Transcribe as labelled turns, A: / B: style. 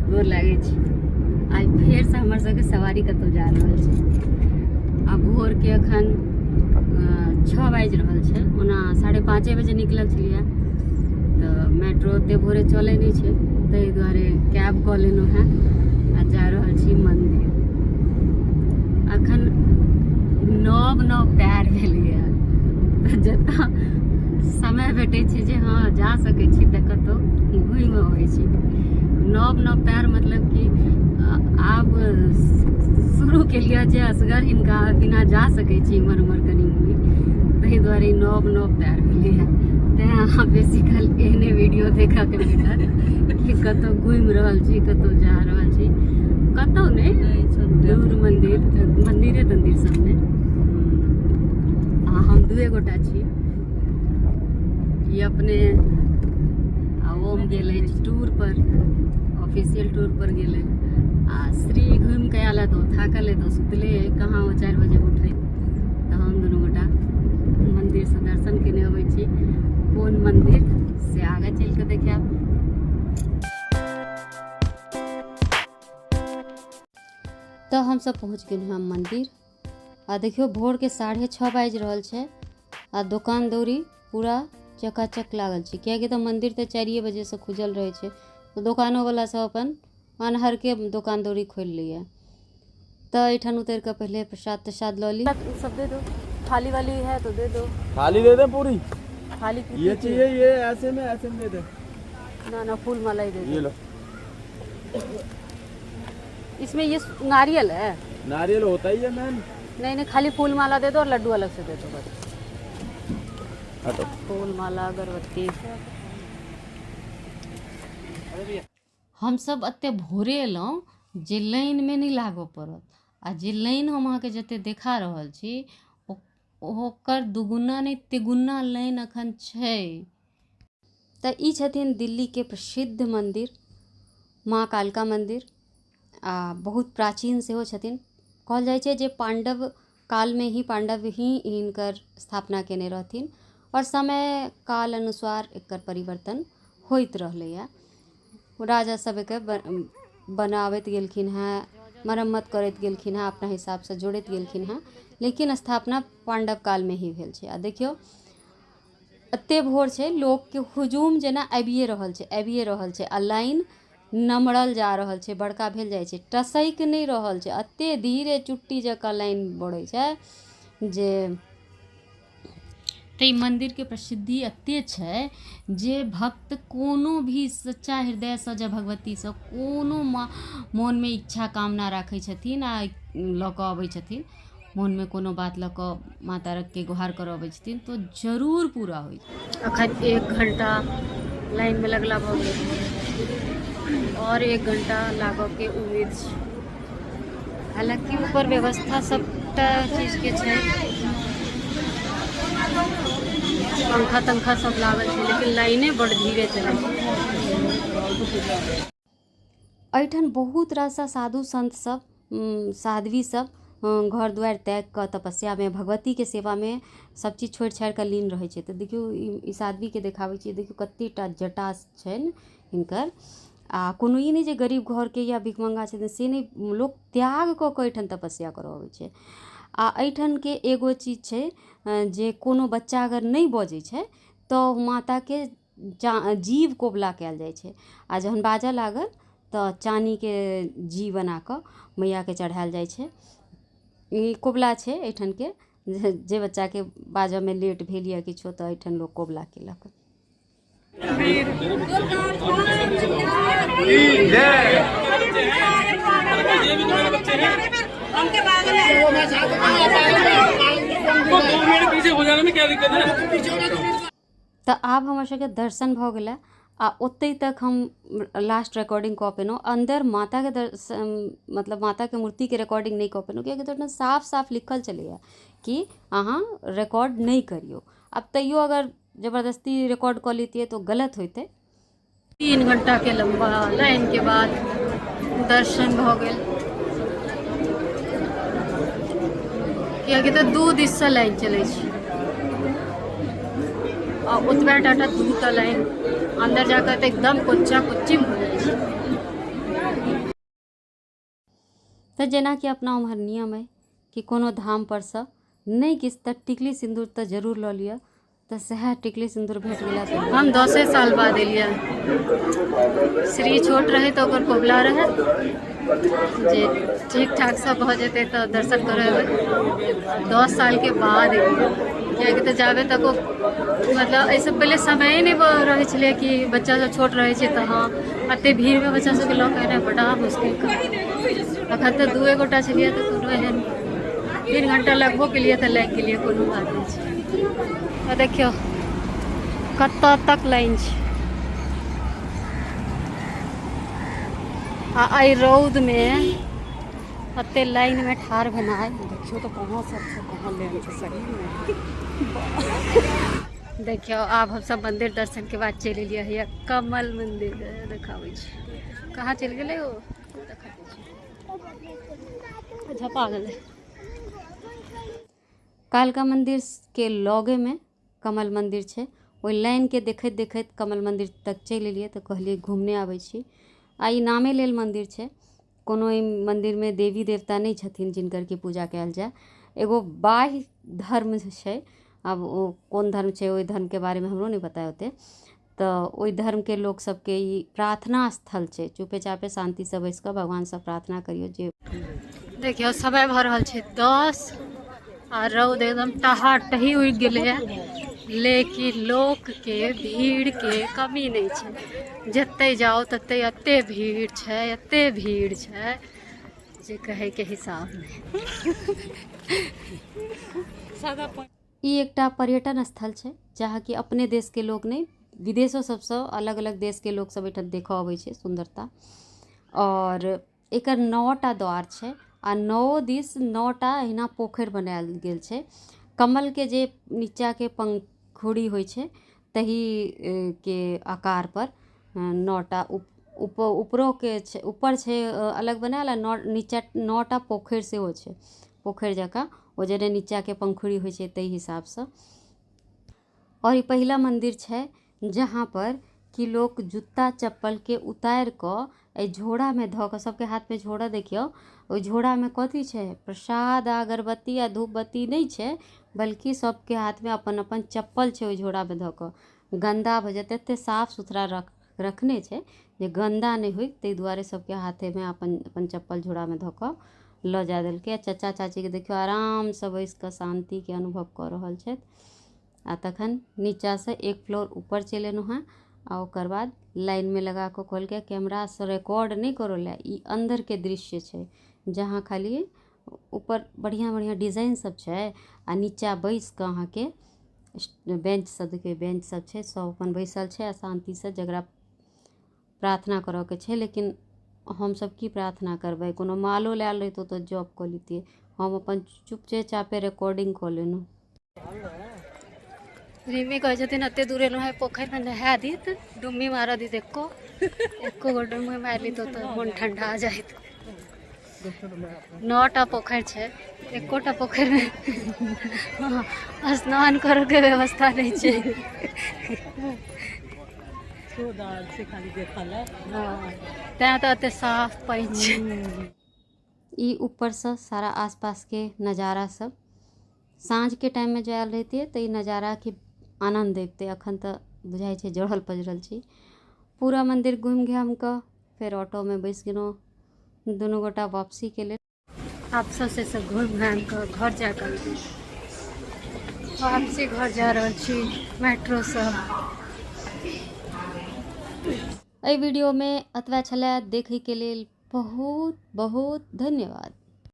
A: गोर लागे छी। आई फेर से हमर सबके सवारी कतौ जा रहल छै। अब भोर के अखन 6 बाजि रहल छै। ओना 5:30 बजे निकलल छलियै तऽ मेट्रो ओते भोरे चलै नहि छै, ताहि दुआरे कैब कऽ लेलहुँ हेँ आ जा रहल छी मंदिर। अखन नव पैर भेलैए तऽ जतऽ समय भेटै छै जे हाँ जा सकै छी तऽ कतौ घुमि अबै छी। नव पैर मतलब कि आब शुरू के लिए जे असगर हिनका बिना जा सकै छी इमहर उमहर कनी मनी, ताहि दुआरे नव पैर भेलैए। तेँ अहाँ बेसी काल एहने वीडियो देखऽ के भेटत कि कतौ घुमि रहल छी, कतौ जा रहल छी, कतौ नहीं दूर मंदिरे तंदिर सब में। हम 2 गोटा छी। ये अपने ओम गेले टूर पर, ऑफिशियल टूर पर गेले आ श्री घूम के आला तो थाकल है तो सुतले कहाँ वो 4 बजे उठे तो हम दोनों गोटा मंदिर से दर्शन केने अबै छी। कोन मंदिर से आगे चल के देखिए। तो हम सब पहुँच गए हैं मंदिर आ देखियो भोर के 6:30 बाजि रहल छै आ दुकान दौरी पूरा चकाचक लागल छै, कियाकि तो मंदिर तो 4 बजे से खुजल रहे छै तो दुकानों वाला सब अपन अनहर के दुकान दौरी खोल लिया। तो एठन उतर के पहले प्रसाद लॉ ली। सब दे दो, थाली वाली है तो दे दो।
B: थाली दे दे पूरी।
A: थाली
B: ये चाहिए, ये ऐसे में दे दे।
A: ना फूल माला ही दे दो।
B: ये लो।
A: इसमें ये नारियल है?
B: नारियल होता ही है मैम।
A: नहीं खाली फूल माला दे दो और लड्डू अलग से दे दो बस।
B: हटो।
A: फूल माला अगरबत्ती। हम सब अत्ते भोरे एलहुँ जे लाइन में नहीं लागो पड़त आ जे लाइन हम अहाँके जते देखा रहल छी ओकर दुगुना नहीं तिगुना लाइन अखन छै। तऽ ई छथिन दिल्ली के प्रसिद्ध मंदिर माँ कालका मंदिर आ बहुत प्राचीन सेहो छथिन। कहल जाइ छै जे पांडव काल में ही पांडव ही हिनकर स्थापना केने रहथिन और समय काल अनुसार एकर परिवर्तन होइत रहलैया। राजा सब के बनाबैत गेलखिन हैं, मरम्मत करैत गेलखिन हैं, अपना हिसाब से जोड़ैत गेलखिन हैं, लेकिन स्थापना पांडव काल में ही भेल छै। आ देखियो एते भोर छै, लोग के हुजूम जेना आबिए रहल छै आ लाइन नमरल जा रहल छै, बड़का भेल जाइ छै, टसैक नहीं रहल छै, एते धीरे चुट्टी जकाँ लाइन बढ़ै छै जे। तो मंदिर के प्रसिद्धि एते छै जे भक्त कोनो भी सच्चा हृदय से जब भगवती से कोनो मन में इच्छा कामना राखै छथिन आ लऽ कऽ अबै छथिन, मन में कोनो बात लऽ कऽ माता के गुहार करऽ अबै छथिन तो जरूर पूरा होइ छै। अखन 1 घंटा लाइन में लगला भऽ गेल और 1 घंटा लागऽ के उम्मीद छै। हालांकि ऊपर व्यवस्था सबटा चीज के छै, पंखा सब लागल छै, लेकिन लाइने बड़ धीरे चलै छै। एठन बहुत रासा साधु संत सब साध्वी सब घर द्वार त्याग कऽ तपस्या में भगवती के सेवा में सब चीज छोड़ि छाड़ि कऽ लीन रहै छै। तऽ देखियो ई साध्वी के देखाबै छियै, देखियो कतेटा जटा छनि हिनकर आ कोनो ई नहीं जे गरीब घर के या भिखमंगा छथिन से नहीं, लोग त्याग कऽ कऽ एठन तपस्या करऽ अबै छै। आ एठन के एगो चीज छै जे कोनो बच्चा अगर नहीं बजै छै तऽ माता के जीव कोबला कयल जाइ छै आ जहन बाजऽ लागल तऽ चानी के जी बना कऽ मैया के चढ़ायल जाइ छै। ई कोबला छै एठन के, जे बच्चा के बाजऽ में लेट भेल या किछो तऽ एठन लोग कोबला केलक। तो आब हमर सबके दर्शन भऽ गेलै आ ओतै तक हम लास्ट रिकॉर्डिंग कऽ पेलहुँ। अंदर माता के मतलब माता के मूर्ति के रिकॉर्डिंग नहीं कऽ पेलहुँ, कियाकि तो साफ लिखल चलैया कि अहाँ रिकॉर्ड नहीं करियो। अब तैयो अगर जबरदस्ती रिकॉर्ड कऽ लेतियै तो गलत होइतै। 3 घंटा के लंबा लाइन के बाद दर्शन भऽ गेल, कियाकि तो 2 दिस से लाइन चलै छै आ ओतबे टाटा 2टा लाइन अंदर जाकर तो एकदम कोच्चा कोच्ची हो जाइ छै। तो जेना कि अपना उम्हर नियम है कि कोनो धाम पर से नहीं किस त टिकली सिंदूर तो जरूर लऽ लिअ। तो सह टिकली सिंदूर भेट गेला। तो हम 10 साल बाद एलिए। श्री छोट रहे तो ओकर कोबला रहे जे ठीक ठाक सब भऽ जेतै तो दर्शन करे। 10 साल के बाद एलिए कियाकि तो जाबे तक मतलब ऐसे पहले समय ही नहीं रहे छलै कि बच्चा सब छोट रहे छै तो हाँ एते भीड़ में बच्चा सबके लऽ के एनाइ बड़ा मुश्किल काम। अखन तो 2 गोटा छलिए तो कोनो एहन 3 घंटा लगबो के लिए तो लागि गेलिए, कोनो बात नहीं छै। देखियो कत्ता तक लाइन छै आ रौद में एते लाइन में ठाढ़ भेनाइ।
C: देखियो तो कहाँ सब छै, कहाँ लेन छै सही में।
A: देखियो आब हम सब मंदिर दर्शन के बाद चलि एलिए है कमल मंदिर देखाबै छै। कहाँ चलि गेलै ओ झपा गेलै। कालका मंदिर के लगे में कमल मंदिर छै। ओइ लाइन के देखैत देखैत कमल मंदिर तक चलि एलिए तो कहलिए घूमने आबै छी। आ ई नामे लेल मंदिर छै, कोनो ई मंदिर में देवी देवता नहीं छथिन जिनकर की पूजा कयल जाए। एगो बाह्य धर्म छै। अब ओ कोन धर्म छै ओइ धर्म के बारे में हमरो नहीं पता होते। तो ओइ धर्म के लोग सबके ई प्रार्थना स्थल छै। चुपे चापे शांति से बैस कऽ भगवान से प्रार्थना करियो। जे देखियो समय भऽ रहल छै 10 आ रौद एकदम टही उगि गेलै है, लेकिन लोक के भीड़ के कमी नहीं छै। जते जाओ तते एते भीड़ छै, एते भीड़ छै जे कहे के हिसाब नहीं। ई एकटा पर्यटन स्थल छै जहाँ कि अपने देश के लोग नहीं विदेशों सबसे अलग अलग देश के लोग सब एठन देखऽ अबै छै सुंदरता। और एकर 9टा द्वार छै आ 9 दिस 9टा अहिना पोखरि बनायल गेल छै। कमल के जे नीचा के पंखुड़ी होइ छै तही के आकार पर 9टा ऊपरों के छै, ऊपर छै अलग बनायल आ नीचा 9टा पोखरि सेहो छै। पोखरि जकाँ ओ जे नीचा के पंखुड़ी होइ छै ताहि हिसाब से। और ई पहिला मंदिर छै जहाँ पर कि लोग जूता चप्पल के उतार कऽ झोड़ा में धऽ कऽ, सबके हाथ में झोड़ा देखियो, ओइ झोड़ा में कथी छै प्रसाद अगरबत्ती आ धूप बत्ती नहीं छै, बल्कि सबके हाथ में अपन अपन चप्पल छै ओइ झोड़ा में धऽ कऽ। गंदा भऽ जेतै एते साफ सुथरा रखने छै जे गंदा नहीं होइ, ताहि दुआरे सबके हाथे में अपन अपन चप्पल झोड़ा में धऽ कऽ लऽ जा देलकै। चाचा चाची के देखियो आराम से बैस कऽ शांति के अनुभव कऽ रहल छथि। आ तखन नीचा से 1 फ्लोर ऊपर चलि एलहुँ हैं आ ओकर बाद लाइन में लगा कऽ कहलकै कैमरा से रिकॉर्ड नहीं करो ला, ई अंदर के दृश्य छै जहाँ खाली ऊपर बढ़िया बढ़िया डिजाइन सब छै आ नीचा बैस कऽ अहाँ के बेंच सब देखियो, बेंच सब छै, सब अपन बैसल छै आ शांति से जकरा प्रार्थना करऽ के छै। लेकिन हम सब की प्रार्थना करबै, कोनो मालो लायल रहितो तो जॉब कऽ लेतियै। हम अपन चुपचे चापे रिकॉर्डिंग कऽ लेलहुँ। रिमी कहै छथिन एते दूर एलहुँ है पोखरि में नहा दीत, डुम्मी मारऽ दीत एको गो डुम्मी मारि ली तो मन ठंडा जाइत। 9टा पोखरि छै, एकोटा पोखरि में स्नान करऽ के व्यवस्था नहीं छै। तैं तो एते साफ पानि छै। ई ऊपर से सारा आसपास के नज़ारा सब साँझ के टाइम में जो आयल रहतियै तो ई नज़ारा के आनंद देखते। अखन तो बुझाइ छै जड़ल पजरल छी। पूरा मंदिर घूम घाम कऽ फेर ऑटो में बैस गेलहुँ, दुनू गोटा वापसी के लेल। आप सबसे सब घूम घाम कऽ घर जा कऽ वापसी घर जा रहल छी मेट्रो से। एहि वीडियो में एतबा छलै, देखै के लेल बहुत बहुत धन्यवाद।